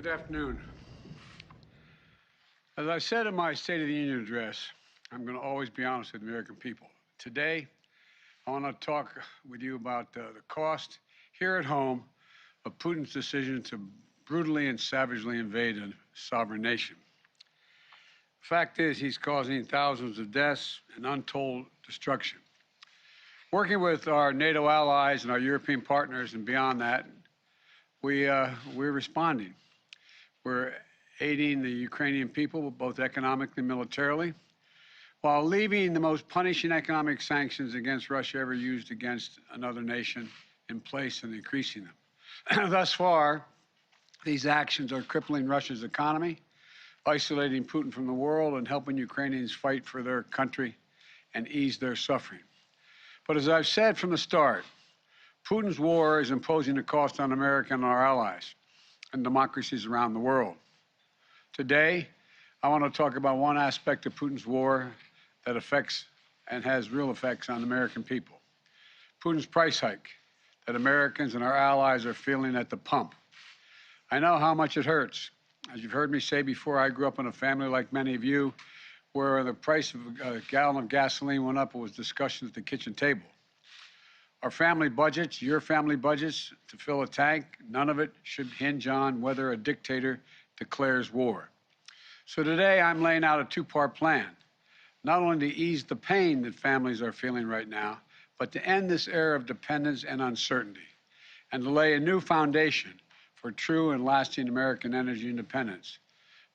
Good afternoon. As I said in my State of the Union address, I'm going to always be honest with the American people. Today, I want to talk with you about the cost here at home of Putin's decision to brutally and savagely invade a sovereign nation. The fact is, he's causing thousands of deaths and untold destruction. Working with our NATO allies and our European partners and beyond that, we're responding. We're aiding the Ukrainian people, both economically and militarily, while leaving the most punishing economic sanctions against Russia ever used against another nation in place and increasing them. Thus far, these actions are crippling Russia's economy, isolating Putin from the world, and helping Ukrainians fight for their country and ease their suffering. But as I've said from the start, Putin's war is imposing a cost on America and our allies and democracies around the world. Today, I want to talk about one aspect of Putin's war that affects and has real effects on American people. Putin's price hike that Americans and our allies are feeling at the pump. I know how much it hurts. As you've heard me say before, I grew up in a family like many of you where the price of a gallon of gasoline went up. It was discussion at the kitchen table. Our family budgets, your family budgets, to fill a tank, none of it should hinge on whether a dictator declares war. So today I'm laying out a two-part plan, not only to ease the pain that families are feeling right now, but to end this era of dependence and uncertainty, and to lay a new foundation for true and lasting American energy independence.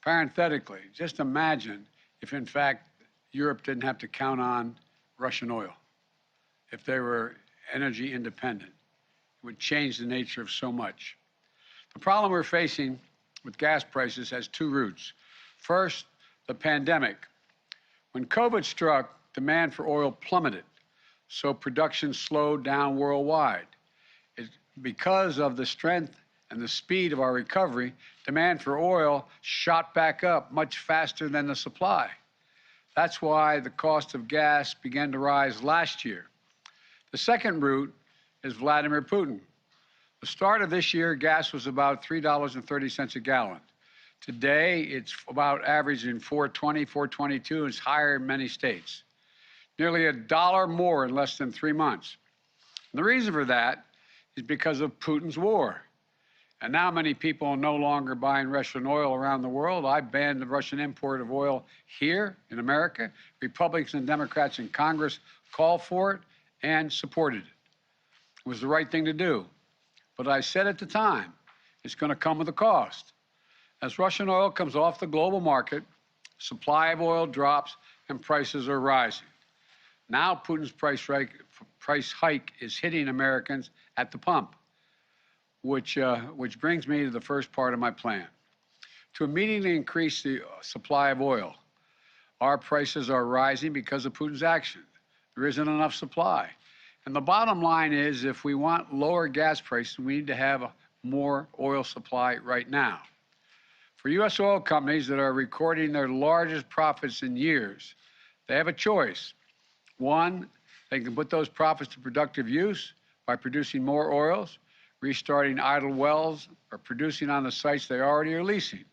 Parenthetically, just imagine if, in fact, Europe didn't have to count on Russian oil, if they were energy independent. It would change the nature of so much. The problem we're facing with gas prices has two roots. First, the pandemic. When COVID struck, demand for oil plummeted, so production slowed down worldwide. Because of the strength and the speed of our recovery, demand for oil shot back up much faster than the supply. That's why the cost of gas began to rise last year. The second root is Vladimir Putin. The start of this year, gas was about $3.30 a gallon. Today, it's about averaging $4.20, $4.22. It's higher in many states. Nearly $1 more in less than 3 months. And the reason for that is because of Putin's war. And now many people are no longer buying Russian oil around the world. I banned the Russian import of oil here in America. Republicans and Democrats in Congress called for it and supported it. It was the right thing to do. But I said at the time, it's going to come with a cost. As Russian oil comes off the global market, supply of oil drops and prices are rising. Now Putin's price hike is hitting Americans at the pump, which brings me to the first part of my plan. To immediately increase the supply of oil, our prices are rising because of Putin's action. There isn't enough supply. And the bottom line is, if we want lower gas prices, we need to have a more oil supply right now. For U.S. oil companies that are recording their largest profits in years, they have a choice. One, they can put those profits to productive use by producing more oils, restarting idle wells, or producing on the sites they already are leasing,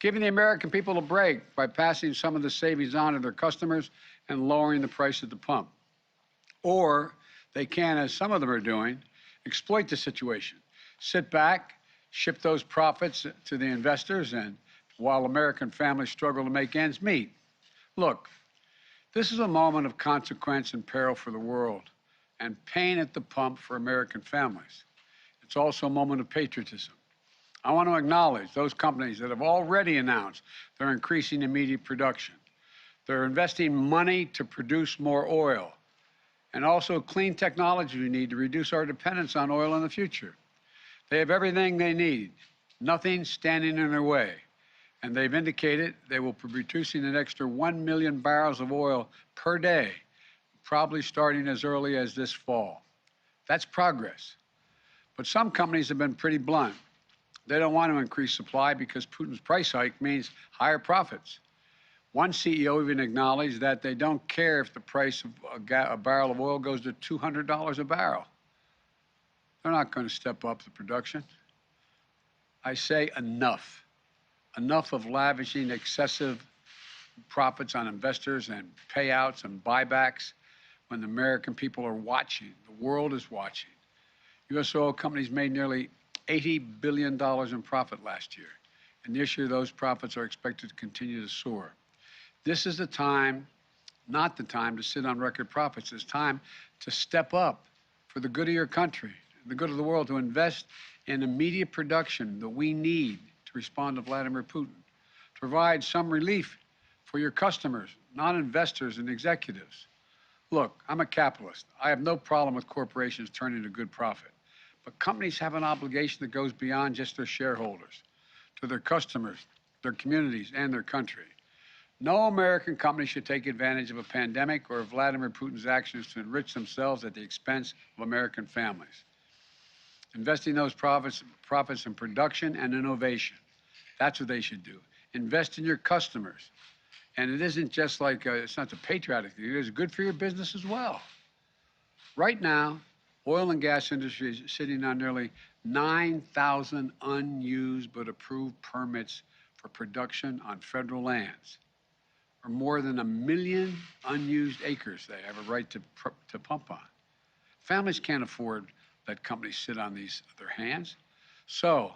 giving the American people a break by passing some of the savings on to their customers and lowering the price at the pump. Or they can, as some of them are doing, exploit the situation, sit back, ship those profits to the investors, and while American families struggle to make ends meet. Look, this is a moment of consequence and peril for the world, and pain at the pump for American families. It's also a moment of patriotism. I want to acknowledge those companies that have already announced they're increasing immediate production. They're investing money to produce more oil, and also clean technology we need to reduce our dependence on oil in the future. They have everything they need, nothing standing in their way. And they've indicated they will be producing an extra 1 million barrels of oil per day, probably starting as early as this fall. That's progress. But some companies have been pretty blunt. They don't want to increase supply because Putin's price hike means higher profits. One CEO even acknowledged that they don't care if the price of a barrel of oil goes to $200 a barrel. They're not going to step up the production. I say enough. Enough of lavishing excessive profits on investors and payouts and buybacks when the American people are watching. The world is watching. U.S. oil companies made nearly $80 billion in profit last year, and this year those profits are expected to continue to soar. This is the time, not the time to sit on record profits. It's time to step up for the good of your country, the good of the world, to invest in immediate production that we need to respond to Vladimir Putin, to provide some relief for your customers, not investors and executives. Look, I'm a capitalist. I have no problem with corporations turning a good profit. But companies have an obligation that goes beyond just their shareholders, to their customers, their communities, and their country. No American company should take advantage of a pandemic or of Vladimir Putin's actions to enrich themselves at the expense of American families. Investing those profits in production and innovation. That's what they should do. Invest in your customers. And it isn't just like, it's not the patriotic thing, it is good for your business as well. Right now, oil and gas industry is sitting on nearly 9,000 unused but approved permits for production on federal lands, or more than 1 million unused acres they have a right to pump on. Families can't afford that companies sit on their hands. So,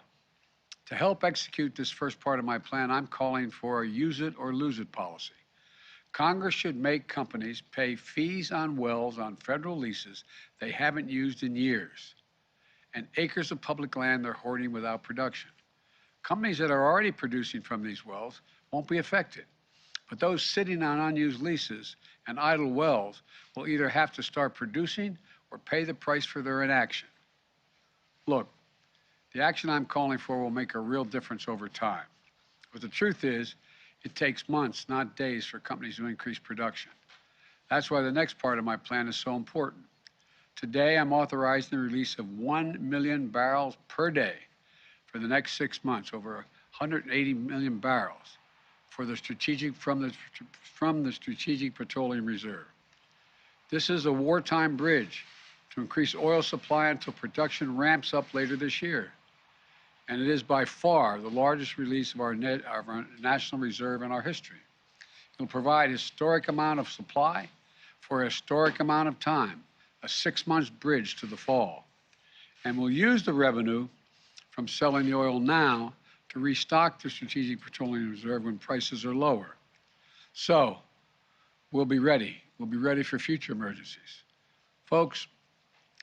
to help execute this first part of my plan, I'm calling for a use it or lose it policy. Congress should make companies pay fees on wells on federal leases they haven't used in years, and acres of public land they're hoarding without production. Companies that are already producing from these wells won't be affected, but those sitting on unused leases and idle wells will either have to start producing or pay the price for their inaction. Look, the action I'm calling for will make a real difference over time. But the truth is, it takes months, not days, for companies to increase production. That's why the next part of my plan is so important. Today, I'm authorizing the release of 1 million barrels per day for the next 6 months, over 180 million barrels from the Strategic Petroleum Reserve. This is a wartime bridge to increase oil supply until production ramps up later this year. And it is by far the largest release of our national reserve in our history. It will provide a historic amount of supply for a historic amount of time, a 6-month bridge to the fall. And we'll use the revenue from selling the oil now to restock the Strategic Petroleum Reserve when prices are lower. So, we'll be ready. We'll be ready for future emergencies. Folks,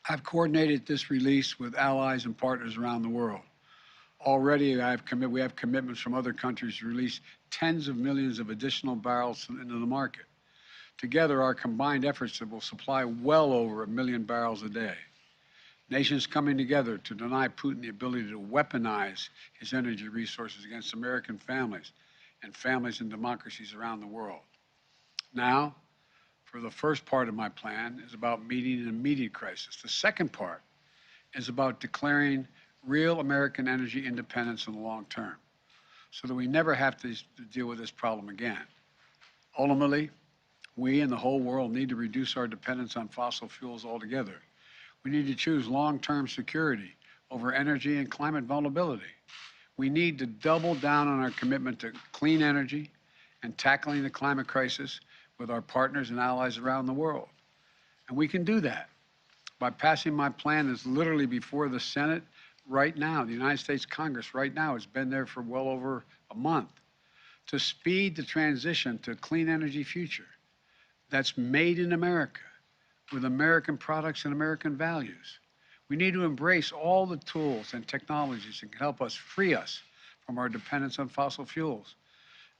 I've coordinated this release with allies and partners around the world. Already, we have commitments from other countries to release tens of millions of additional barrels into the market. Together, our combined efforts will supply well over 1 million barrels a day. Nations coming together to deny Putin the ability to weaponize his energy resources against American families and families and democracies around the world. Now, for the first part of my plan is about meeting an immediate crisis. The second part is about declaring real American energy independence in the long term, so that we never have to deal with this problem again. Ultimately, we and the whole world need to reduce our dependence on fossil fuels altogether. We need to choose long-term security over energy and climate vulnerability. We need to double down on our commitment to clean energy and tackling the climate crisis with our partners and allies around the world. And we can do that by passing my plan that's literally before the Senate right now, the United States Congress right now. It's been there for well over a month, to speed the transition to a clean energy future that's made in America with American products and American values. We need to embrace all the tools and technologies that can help us free us from our dependence on fossil fuels,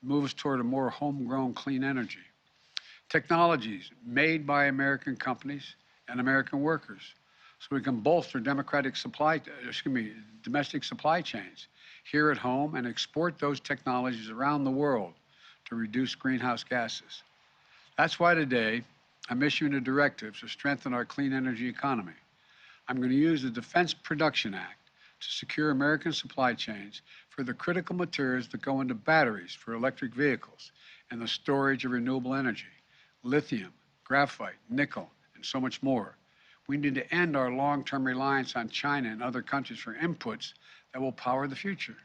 move us toward a more homegrown clean energy. Technologies made by American companies and American workers, so we can bolster domestic supply chains here at home and export those technologies around the world to reduce greenhouse gases. That's why today I'm issuing a directive to strengthen our clean energy economy. I'm going to use the Defense Production Act to secure American supply chains for the critical materials that go into batteries for electric vehicles and the storage of renewable energy, lithium, graphite, nickel, and so much more. We need to end our long-term reliance on China and other countries for inputs that will power the future.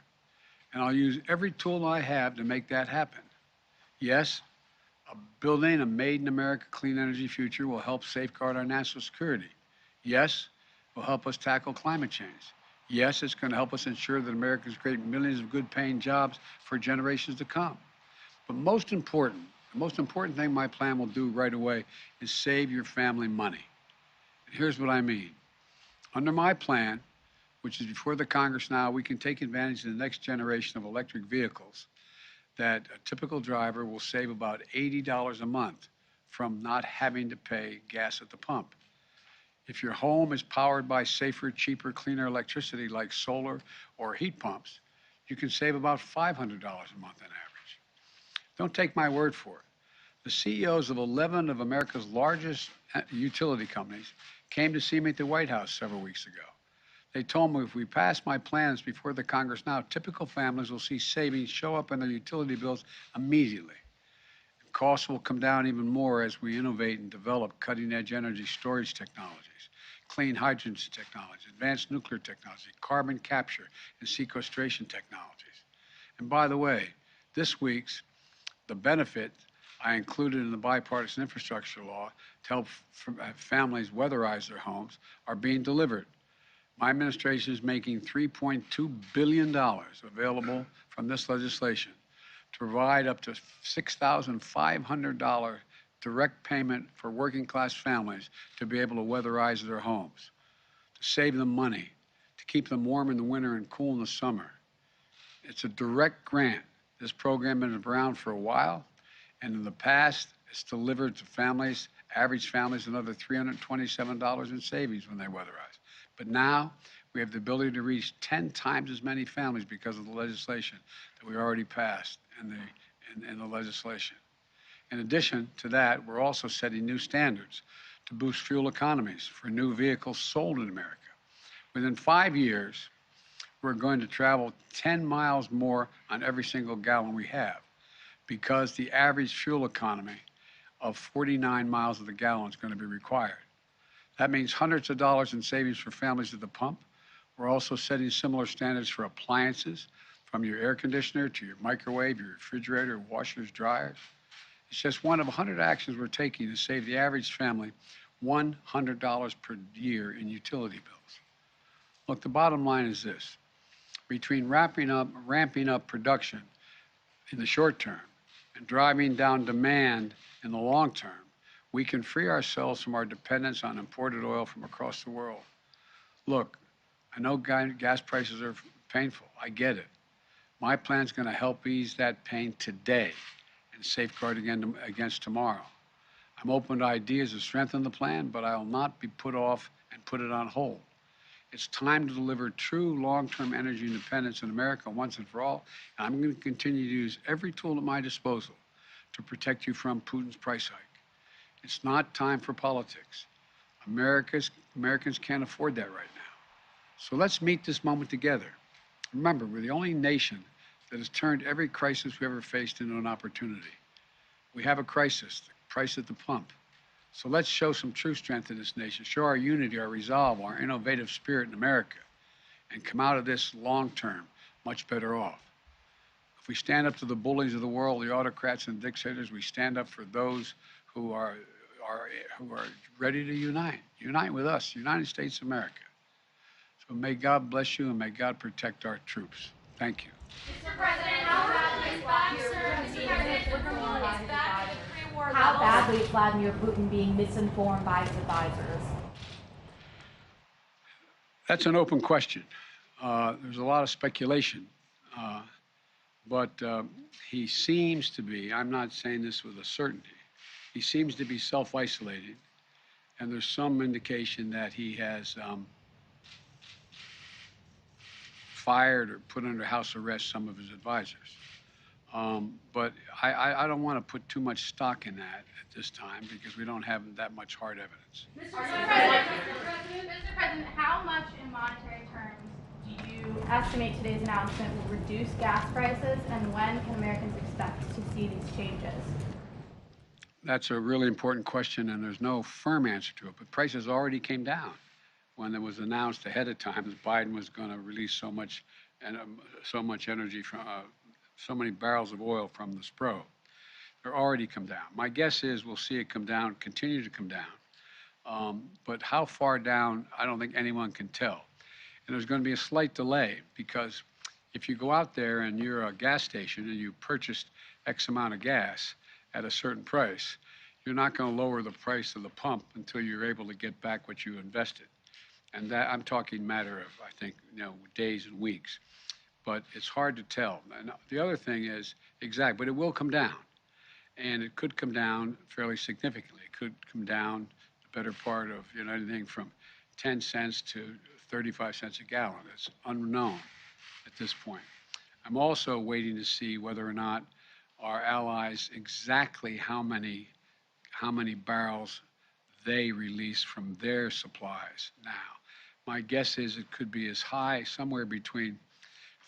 and I'll use every tool I have to make that happen. Yes, building a made in America clean energy future will help safeguard our national security. Yes, it will help us tackle climate change. Yes, it's going to help us ensure that Americans create millions of good paying jobs for generations to come. But the most important thing my plan will do right away is save your family money. And here's what I mean. Under my plan, which is before the Congress now, we can take advantage of the next generation of electric vehicles that a typical driver will save about $80 a month from not having to pay gas at the pump. If your home is powered by safer, cheaper, cleaner electricity like solar or heat pumps, you can save about $500 a month on average. Don't take my word for it. The CEOs of 11 of America's largest utility companies came to see me at the White House several weeks ago. They told me if we pass my plans before the Congress now, typical families will see savings show up in their utility bills immediately. Costs will come down even more as we innovate and develop cutting-edge energy storage technologies, clean hydrogen technology, advanced nuclear technology, carbon capture and sequestration technologies. And by the way, this week's the benefit I included in the bipartisan infrastructure law to help families weatherize their homes are being delivered. My administration is making $3.2 billion available from this legislation to provide up to $6,500 direct payment for working class families to be able to weatherize their homes, to save them money, to keep them warm in the winter and cool in the summer. It's a direct grant. This program has been around for a while, and in the past, it's delivered to families, average families, another $327 in savings when they weatherize. But now we have the ability to reach 10 times as many families because of the legislation that we already passed in the legislation. In addition to that, we're also setting new standards to boost fuel economies for new vehicles sold in America. Within 5 years, we're going to travel 10 miles more on every single gallon we have because the average fuel economy of 49 miles of the gallon is going to be required. That means hundreds of dollars in savings for families at the pump. We're also setting similar standards for appliances, from your air conditioner to your microwave, your refrigerator, washers, dryers. It's just one of 100 actions we're taking to save the average family $100 per year in utility bills. Look, the bottom line is this. Between ramping up production in the short term and driving down demand in the long term, we can free ourselves from our dependence on imported oil from across the world. Look, I know gas prices are painful. I get it. My plan's going to help ease that pain today and safeguard against tomorrow. I'm open to ideas to strengthen the plan, but I will not be put off and put it on hold. It's time to deliver true long-term energy independence in America once and for all, and I'm going to continue to use every tool at my disposal to protect you from Putin's price hike. It's not time for politics. Americans can't afford that right now. So let's meet this moment together. Remember, we're the only nation that has turned every crisis we ever faced into an opportunity. We have a crisis, the price at the pump. So let's show some true strength in this nation, show our unity, our resolve, our innovative spirit in America, and come out of this long term much better off. If we stand up to the bullies of the world, the autocrats and dictators, we stand up for those who are ready to unite with us, United States of America. So may God bless you and may God protect our troops. Thank you. Mr. President, how badly is Vladimir Putin being misinformed by his advisors? That's an open question. There's a lot of speculation, but he seems to be, I'm not saying this with a certainty, he seems to be self-isolating, and there's some indication that he has fired or put under house arrest some of his advisors. But I don't want to put too much stock in that at this time because we don't have that much hard evidence. Mr. President, how much in monetary terms Do you estimate today's announcement will reduce gas prices, and when can Americans expect to see these changes? That's a really important question, and there's no firm answer to it, but prices already came down when it was announced ahead of time that Biden was going to release so much and so much energy from so many barrels of oil from the Spro. They're already come down. My guess is we'll see it come down, continue to come down. But how far down, I don't think anyone can tell. And there's going to be a slight delay because if you go out there and you're a gas station and you purchased X amount of gas at a certain price, you're not going to lower the price of the pump until you're able to get back what you invested. And that, I'm talking matter of, I think, days and weeks. But it's hard to tell. And the other thing is, but it will come down. And it could come down fairly significantly. It could come down the better part of, anything from 10 cents to 35 cents a gallon. It's unknown at this point. I'm also waiting to see whether or not our allies exactly how many barrels they release from their supplies now. My guess is it could be as high, somewhere between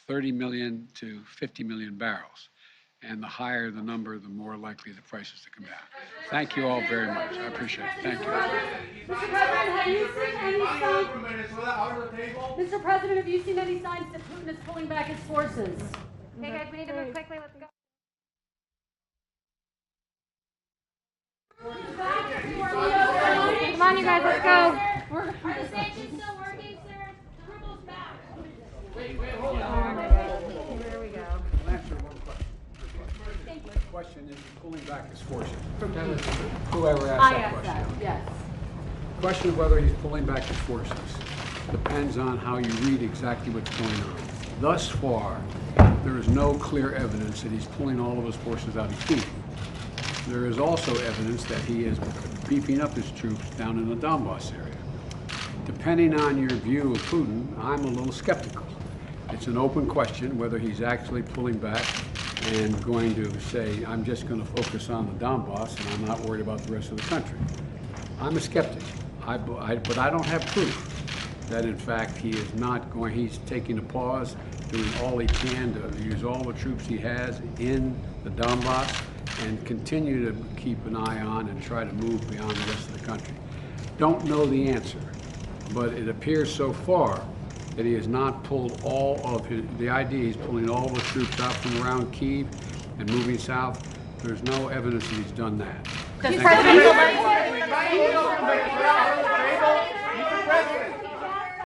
30 million to 50 million barrels. And the higher the number, the more likely the prices to come down. Thank you all very much. I appreciate it. Thank you. Mr. President, have you seen any signs? Mr. President, have you seen any signs that Putin is pulling back his forces? Okay, guys, we need to move quickly. Let's go. Come on, you guys, let's go. Are the sanctions still working, sir? The ruble's back. Wait, hold on. Here we go. I'll answer one question. The question is pulling back his forces. Whoever asked that question. Yes. The question of whether he's pulling back his forces depends on how you read exactly what's going on. Thus far, there is no clear evidence that he's pulling all of his forces out of Kyiv. There is also evidence that he is beefing up his troops down in the Donbass area. Depending on your view of Putin, I'm a little skeptical. It's an open question whether he's actually pulling back and going to say, I'm just going to focus on the Donbass and I'm not worried about the rest of the country. I'm a skeptic, but I don't have proof that in fact he is not going, he's taking a pause, doing all he can to use all the troops he has in the Donbass and continue to keep an eye on and try to move beyond the rest of the country. Don't know the answer, but it appears so far that he has not pulled all of the idea he's pulling all the troops out from around Kyiv and moving south. There's no evidence that he's done that. Does President